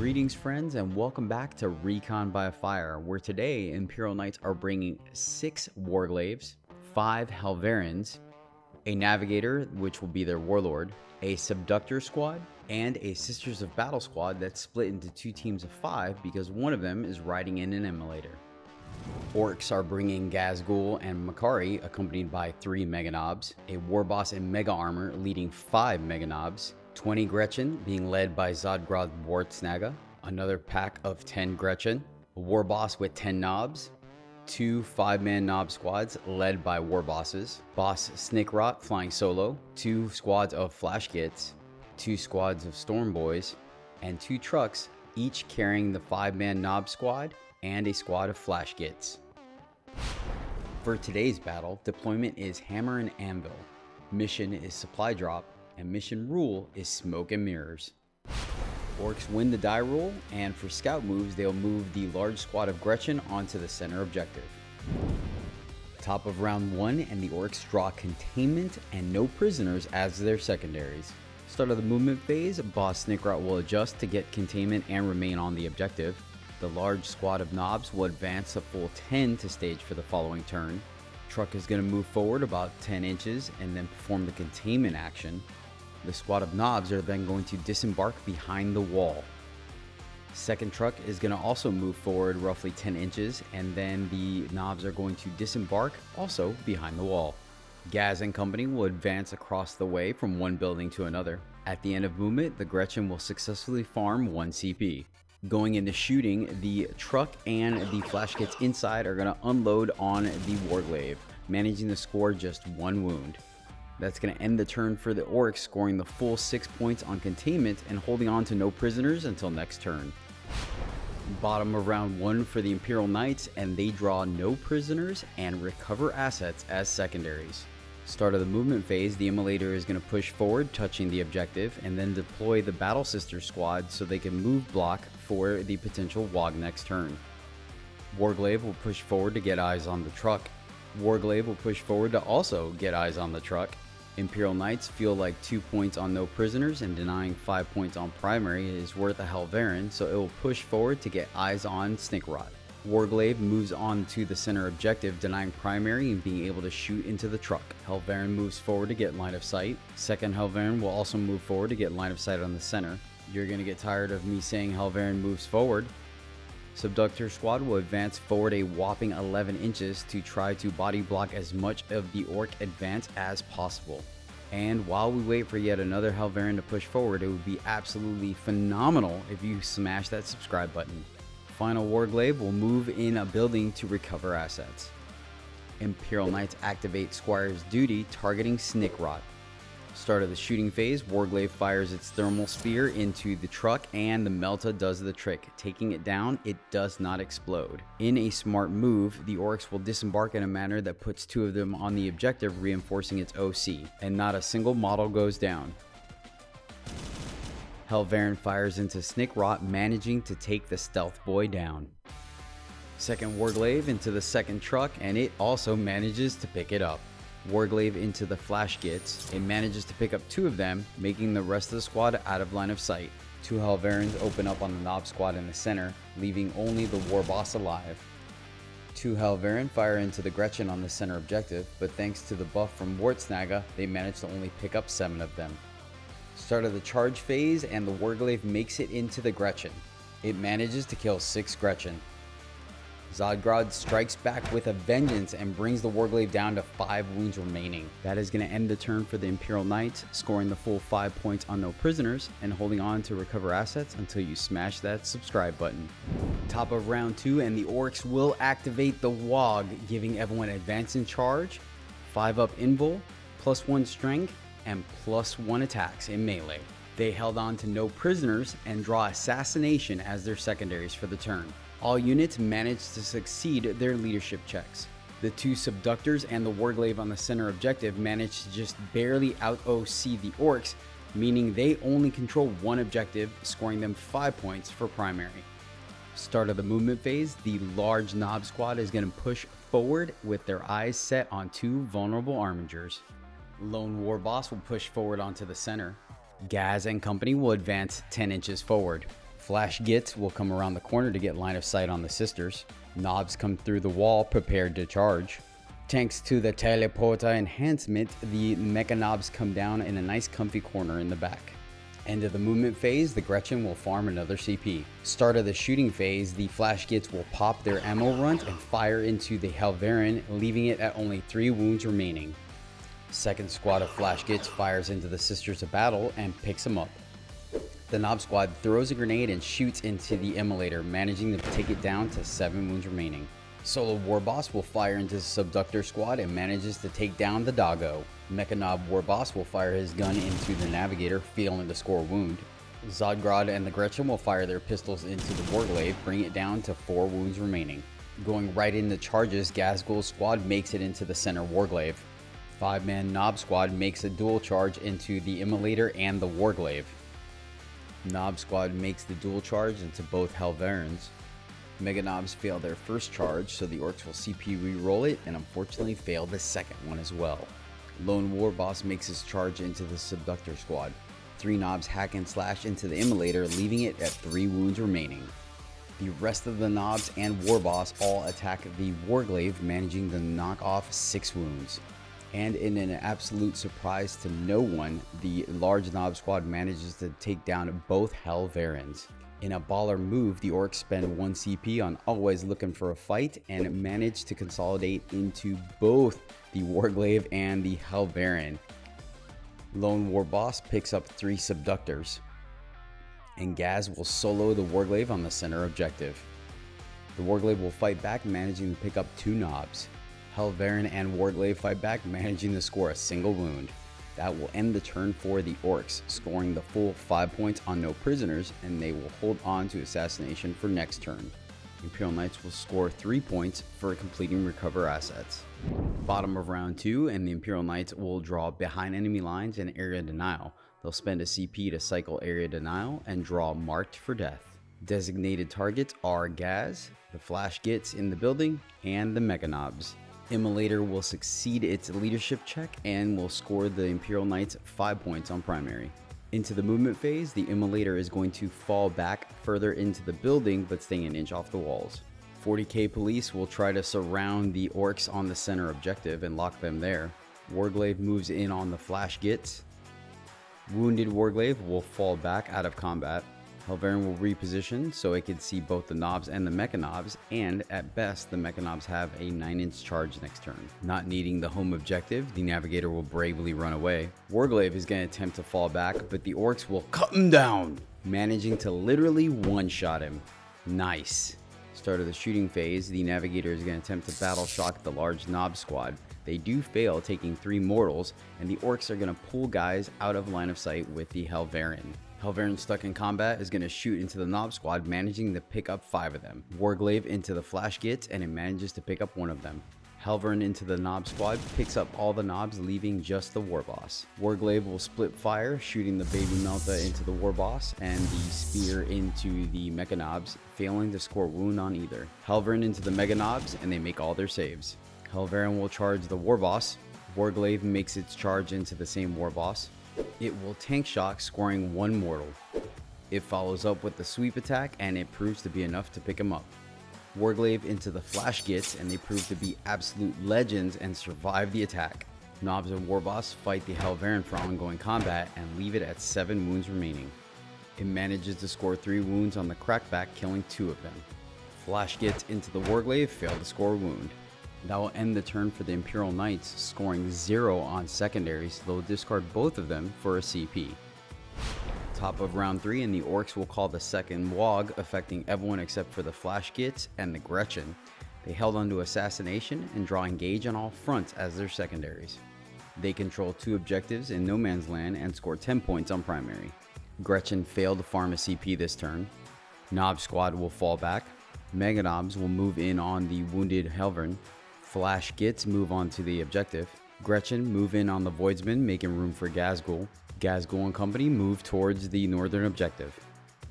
Greetings friends, and welcome back to Recon by Fire, where today Imperial Knights are bringing 6 Warglaves, 5 Helverins, a Navigator, which will be their Warlord, a Subductor squad, and a Sisters of Battle squad that's split into 2 teams of 5 because one of them is riding in an Immolator. Orks are bringing Gazgul and Makari, accompanied by 3 Mega Knobs, a Warboss in Mega Armor leading 5 Mega Knobs, 20 Gretchen being led by Zodgrod Wartsnaga, another pack of 10 Gretchen, a Warboss with 10 Knobs, 2 5-man Knob squads led by Warbosses, Boss Snickrot flying solo, 2 squads of Flash Gits, 2 squads of Storm Boys, and 2 trucks, each carrying the 5-man Knob squad and a squad of Flash Gits. For today's battle, deployment is Hammer and Anvil, mission is Supply Drop, and mission rule is Smoke and Mirrors. Orks win the die roll, and for scout moves, they'll move the large squad of Gretchen onto the center objective. Top of round 1, and the Orks draw Containment and No Prisoners as their secondaries. Start of the movement phase, Boss Snickrot will adjust to get Containment and remain on the objective. The large squad of Knobs will advance a full 10 to stage for the following turn. Truck is going to move forward about 10 inches and then perform the Containment action. The squad of Knobs are then going to disembark behind the wall. Second truck is going to also move forward roughly 10 inches, and then the Knobs are going to disembark also behind the wall. Gaz and company will advance across the way from one building to another. At the end of movement, the Gretchen will successfully farm 1 CP. Going into shooting, the truck and the Flash Kits inside are going to unload on the Warglaive, managing to score just 1 wound. That's going to end the turn for the Orcs, scoring the full 6 points on Containment and holding on to no prisoners until next turn. Bottom of round 1 for the Imperial Knights, and they draw no prisoners and recover assets as secondaries. Start of the movement phase, the Immolator is going to push forward, touching the objective, and then deploy the Battle Sister squad so they can move block for the potential WOG next turn. Warglaive will push forward to get eyes on the truck. Warglaive will push forward to also get eyes on the truck. Imperial Knights feel like 2 points on no prisoners and denying 5 points on primary is worth a Helverin, so it will push forward to get eyes on Snickrot. Warglaive moves on to the center objective, denying primary and being able to shoot into the truck. Helverin moves forward to get line of sight. Second Helverin will also move forward to get line of sight on the center. You're going to get tired of me saying Helverin moves forward. Subductor squad will advance forward a whopping 11 inches to try to body block as much of the Orc advance as possible. And while we wait for yet another Helverin to push forward, it would be absolutely phenomenal if you smash that subscribe button. Final Warglaive will move in a building to recover assets. Imperial Knights activate Squire's Duty, targeting Snickrot. Start of the shooting phase, Warglaive fires its thermal spear into the truck and the Melta does the trick. Taking it down, it does not explode. In a smart move, the Orcs will disembark in a manner that puts 2 of them on the objective, reinforcing its OC, and not a single model goes down. Helverin fires into Snickrot, managing to take the stealth boy down. Second Warglaive into the second truck, and it also manages to pick it up. Warglaive into the Flash Gits. It manages to pick up 2 of them, making the rest of the squad out of line of sight. 2 Helverins open up on the Knob squad in the center, leaving only the Warboss alive. 2 Helverin fire into the Gretchen on the center objective, but thanks to the buff from Wartsnaga, they manage to only pick up 7 of them. Start of the charge phase, and the Warglaive makes it into the Gretchen. It manages to kill 6 Gretchen. Zodgrod strikes back with a vengeance and brings the Warglaive down to 5 wounds remaining. That is going to end the turn for the Imperial Knights, scoring the full 5 points on no prisoners and holding on to recover assets until you smash that subscribe button. Top of round 2, and the Orcs will activate the WOG, giving everyone advance in charge, 5 up invul, +1 strength, and +1 attacks in melee. They held on to no prisoners and draw Assassination as their secondaries for the turn. All units managed to succeed their leadership checks. The 2 Subductors and the Warglaive on the center objective managed to just barely out-OC the Orcs, meaning they only control 1 objective, scoring them 5 points for primary. Start of the movement phase, the large Knob squad is going to push forward with their eyes set on 2 vulnerable Armigers. Lone Warboss will push forward onto the center. Gaz and company will advance 10 inches forward. Flash Gits will come around the corner to get line of sight on the sisters. Knobs come through the wall prepared to charge. Thanks to the teleporter enhancement, the Mecha Knobs come down in a nice comfy corner in the back. End of the movement phase, the Gretchen will farm another CP. Start of the shooting phase, the Flash Gits will pop their ammo runt and fire into the Helverin, leaving it at only 3 wounds remaining. Second squad of Flash Gits fires into the Sisters of Battle and picks them up. The Knob squad throws a grenade and shoots into the Immolator, managing to take it down to 7 wounds remaining. Solo Warboss will fire into the Subductor squad and manages to take down the Doggo. Mecha Knob Warboss will fire his gun into the Navigator, failing to score a wound. Zodgrod and the Gretchen will fire their pistols into the Warglaive, bring it down to 4 wounds remaining. Going right into charges, Gazgul's squad makes it into the center Warglaive. 5-man Knob squad makes a dual charge into the Immolator and the Warglaive. Knob squad makes the dual charge into both Helverins. Mega Knobs fail their first charge, so the Orks will CP re-roll it and unfortunately fail the second one as well. Lone Warboss makes his charge into the Subductor squad. 3 Knobs hack and slash into the Immolator, leaving it at 3 wounds remaining. The rest of the Knobs and Warboss all attack the Warglaive, managing to knock off 6 wounds. And in an absolute surprise to no one, the large Knob squad manages to take down both Helverins. In a baller move, the Orks spend 1 CP on always looking for a fight and manage to consolidate into both the Warglaive and the Helverin. Lone Warboss picks up 3 Subductors, and Gaz will solo the Warglaive on the center objective. The Warglaive will fight back, managing to pick up 2 Knobs. Helverin and Warglaive fight back, managing to score a single wound. That will end the turn for the Orks, scoring the full 5 points on no prisoners, and they will hold on to assassination for next turn. Imperial Knights will score 3 points for completing recover assets. Bottom of round 2, and the Imperial Knights will draw behind enemy lines and area denial. They'll spend a CP to cycle area denial and draw marked for death. Designated targets are Gaz, the Flash Gits in the building, and the Mecha Knobs. Immolator will succeed its leadership check and will score the Imperial Knights 5 points on primary. Into the movement phase, the Immolator is going to fall back further into the building but staying an inch off the walls. 40k police will try to surround the Orks on the center objective and lock them there. Warglaive moves in on the Flash Gits. Wounded Warglaive will fall back out of combat. Helverin will reposition so it can see both the Knobs and the Mecha Knobs, and at best the Mecha Knobs have a 9-inch charge next turn. Not needing the home objective, the Navigator will bravely run away. Warglaive is going to attempt to fall back, but the Orks will cut him down, managing to literally one-shot him. Nice. Start of the shooting phase, the Navigator is going to attempt to battle shock the large Knob squad. They do fail, taking 3 mortals, and the Orks are going to pull guys out of line of sight with the Helverin. Helverin stuck in combat is going to shoot into the Knob squad, managing to pick up 5 of them. Warglaive into the Flash Gits, and it manages to pick up 1 of them. Helverin into the Knob squad, picks up all the Knobs, leaving just the Warboss. Warglaive will split fire, shooting the Baby Melta into the Warboss, and the Spear into the Mecha Knobs, failing to score wound on either. Helverin into the Mega Knobs, and they make all their saves. Helverin will charge the Warboss. Warglaive makes its charge into the same Warboss. It will tank shock, scoring 1 mortal. It follows up with the sweep attack, and it proves to be enough to pick him up. Warglaive into the Flash Gits, and they prove to be absolute legends and survive the attack. Knobs and Warboss fight the Helverin for ongoing combat and leave it at 7 wounds remaining. It manages to score 3 wounds on the crackback, killing 2 of them. Flash Gits into the Warglaive, fail to score a wound. That will end the turn for the Imperial Knights, scoring 0 on secondaries. They'll discard both of them for a CP. Top of round 3, and the Orks will call the second WOG, affecting everyone except for the Flash Gits and the Gretchen. They held onto assassination and draw engage on all fronts as their secondaries. They control 2 objectives in no man's land and score 10 points on primary. Gretchen failed to farm a CP this turn. Knob squad will fall back. Mega Knobs will move in on the wounded Helverin. Flash Gits move on to the objective. Gretchen move in on the Voidsman, making room for Gazgul. Gazgul and company move towards the northern objective.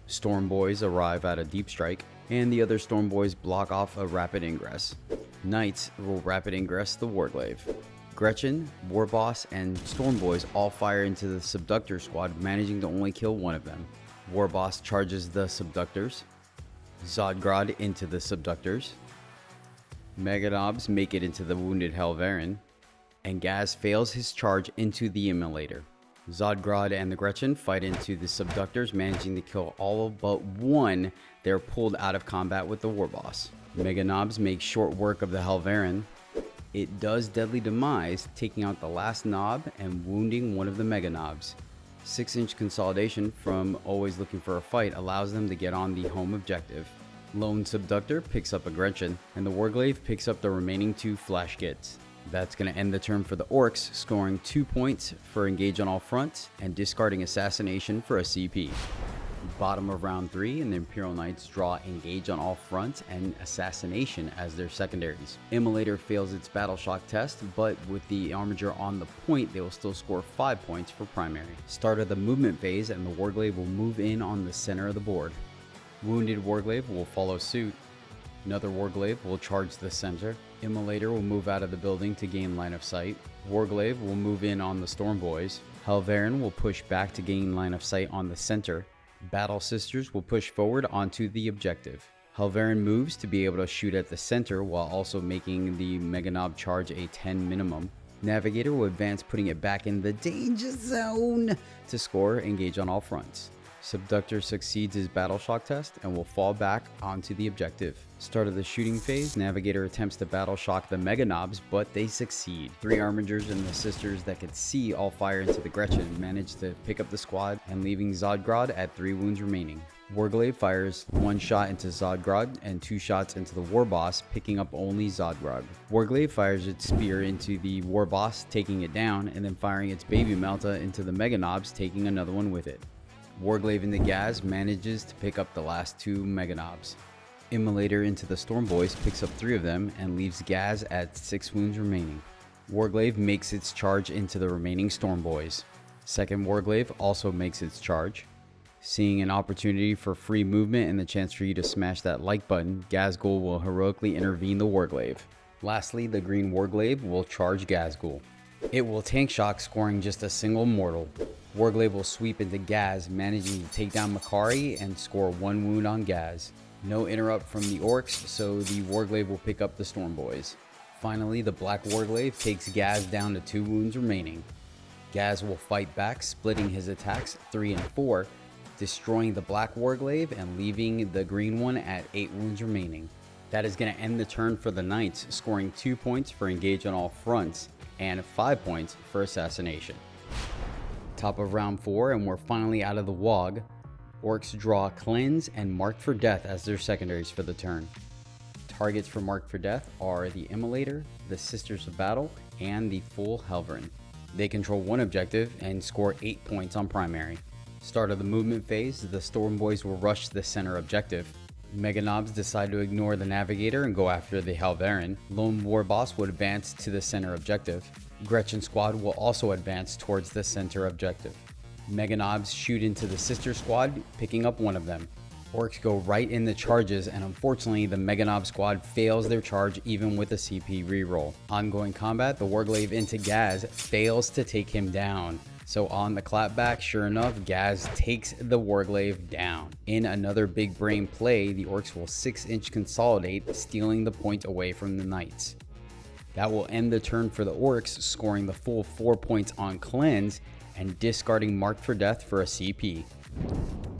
Storm Boys arrive at a deep strike, and the other Storm Boys block off a rapid ingress. Knights will rapid ingress the Warglaive. Gretchen, Warboss, and Storm Boys all fire into the Subductor squad, managing to only kill 1 of them. Warboss charges the Subductors. Zodgrod into the Subductors. Meganobs make it into the wounded Helverin. And Gaz fails his charge into the Immolator. Zodgrod and the Gretchen fight into the Subductors, managing to kill all but one. They're pulled out of combat with the Warboss. Meganobs make short work of the Helverin. It does deadly demise, taking out the last knob and wounding one of the Meganobs. 6-inch consolidation from always looking for a fight allows them to get on the home objective. Lone Subductor picks up a Gretchen, and the Warglaive picks up the remaining 2 Flash Kits. That's going to end the turn for the Orks, scoring 2 points for Engage on all fronts and discarding Assassination for a CP. Bottom of round 3, and the Imperial Knights draw Engage on all fronts and Assassination as their secondaries. Immolator fails its Battle Shock test, but with the Armiger on the point, they will still score 5 points for primary. Start of the movement phase, and the Warglaive will move in on the center of the board. Wounded Warglaive will follow suit. Another Warglaive will charge the center. Immolator will move out of the building to gain line of sight. Warglaive will move in on the Storm Boys. Helverin will push back to gain line of sight on the center. Battle Sisters will push forward onto the objective. Helverin moves to be able to shoot at the center while also making the Meganob charge a 10 minimum. Navigator will advance, putting it back in the danger zone to score Engage on all fronts. Subductor succeeds his Battle Shock test and will fall back onto the objective. Start of the shooting phase, Navigator attempts to Battle Shock the Meganobs, but they succeed. 3 Armigers and the Sisters that could see all fire into the Gretchen manage to pick up the squad and leaving Zodgrod at 3 wounds remaining. Warglaive fires 1 shot into Zodgrod and 2 shots into the Warboss, picking up only Zodgrod. Warglaive fires its spear into the Warboss, taking it down, and then firing its Baby Melta into the Meganobs, taking another one with it. Warglaive into Gaz manages to pick up the last 2 Meganobs. Immolator into the Storm Boys picks up 3 of them and leaves Gaz at 6 wounds remaining. Warglaive makes its charge into the remaining Storm Boys. Second Warglaive also makes its charge. Seeing an opportunity for free movement and the chance for you to smash that like button, Gazgul will heroically intervene the Warglaive. Lastly, the green Warglaive will charge Gazgul. It will tank shock, scoring just a single mortal. Warglaive will sweep into Gaz, managing to take down Makari and score 1 wound on Gaz. No interrupt from the Orks, so the Warglaive will pick up the Storm Boys. Finally, the black Warglaive takes Gaz down to 2 wounds remaining. Gaz will fight back, splitting his attacks 3 and 4, destroying the black Warglaive and leaving the green one at 8 wounds remaining. That is going to end the turn for the Knights, scoring 2 points for Engage on all fronts and 5 points for Assassination. Top of round 4, and we're finally out of the WOG. Orks draw Cleanse and Marked for Death as their secondaries for the turn. Targets for Marked for Death are the Immolator, the Sisters of Battle, and the full Helverin. They control 1 objective and score 8 points on primary. Start of the movement phase, the Storm Boys will rush the center objective. Meganobs decide to ignore the Navigator and go after the Helverin. Lone Warboss would advance to the center objective. Gretchen Squad will also advance towards the center objective. Meganobs shoot into the Sister Squad, picking up 1 of them. Orks go right in the charges, and unfortunately the Meganob squad fails their charge even with a CP reroll. Ongoing combat, the Warglaive into Gaz fails to take him down. So on the clapback, sure enough, Gaz takes the Warglaive down. In another big brain play, the Orks will 6-inch consolidate, stealing the point away from the Knights. That will end the turn for the Orks, scoring the full 4 points on Cleanse and discarding Marked for Death for a CP.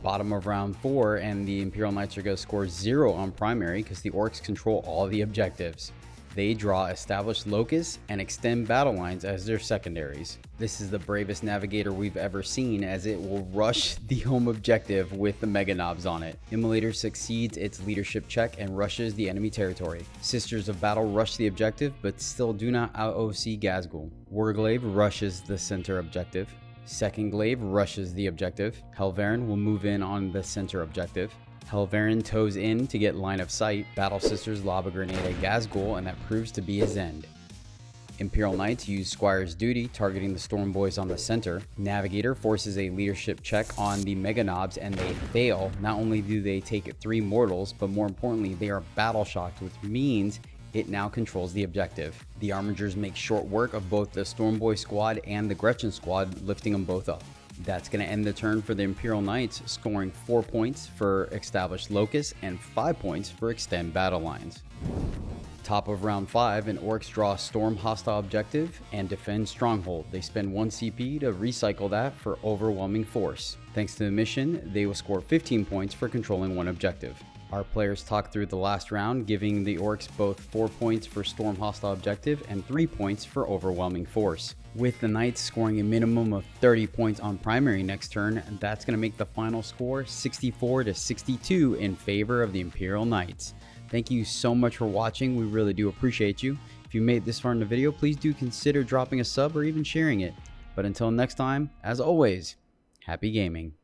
Bottom of round 4, and the Imperial Knights are going to score 0 on primary because the Orks control all the objectives. They draw Established Locus and Extend Battle Lines as their secondaries. This is the bravest Navigator we've ever seen, as it will rush the home objective with the Meganobs on it. Immolator succeeds its leadership check and rushes the enemy territory. Sisters of Battle rush the objective, but still do not out-OC Gazgul. Warglaive rushes the center objective. Second Glaive rushes the objective. Helverin will move in on the center objective. Helverin toes in to get line of sight. Battle Sisters lob a grenade at Gazgul, and that proves to be his end. Imperial Knights use Squire's Duty, targeting the Storm Boys on the center. Navigator forces a leadership check on the Meganobs, and they fail. Not only do they take 3 mortals, but more importantly, they are battle shocked, which means it now controls the objective. The Armigers make short work of both the Storm Boy squad and the Gretchen squad, lifting them both up. That's going to end the turn for the Imperial Knights, scoring 4 points for Establish Locus and 5 points for Extend Battle Lines. Top of round 5, an Orks draw Storm Hostile Objective and Defend Stronghold. They spend 1 CP to recycle that for Overwhelming Force. Thanks to the mission, they will score 15 points for controlling 1 objective. Our players talked through the last round, giving the Orks both 4 points for Storm Hostile Objective and 3 points for Overwhelming Force. With the Knights scoring a minimum of 30 points on primary next turn, that's going to make the final score 64 to 62 in favor of the Imperial Knights. Thank you so much for watching. We really do appreciate you. If you made this far in the video, please do consider dropping a sub or even sharing it. But until next time, as always, happy gaming.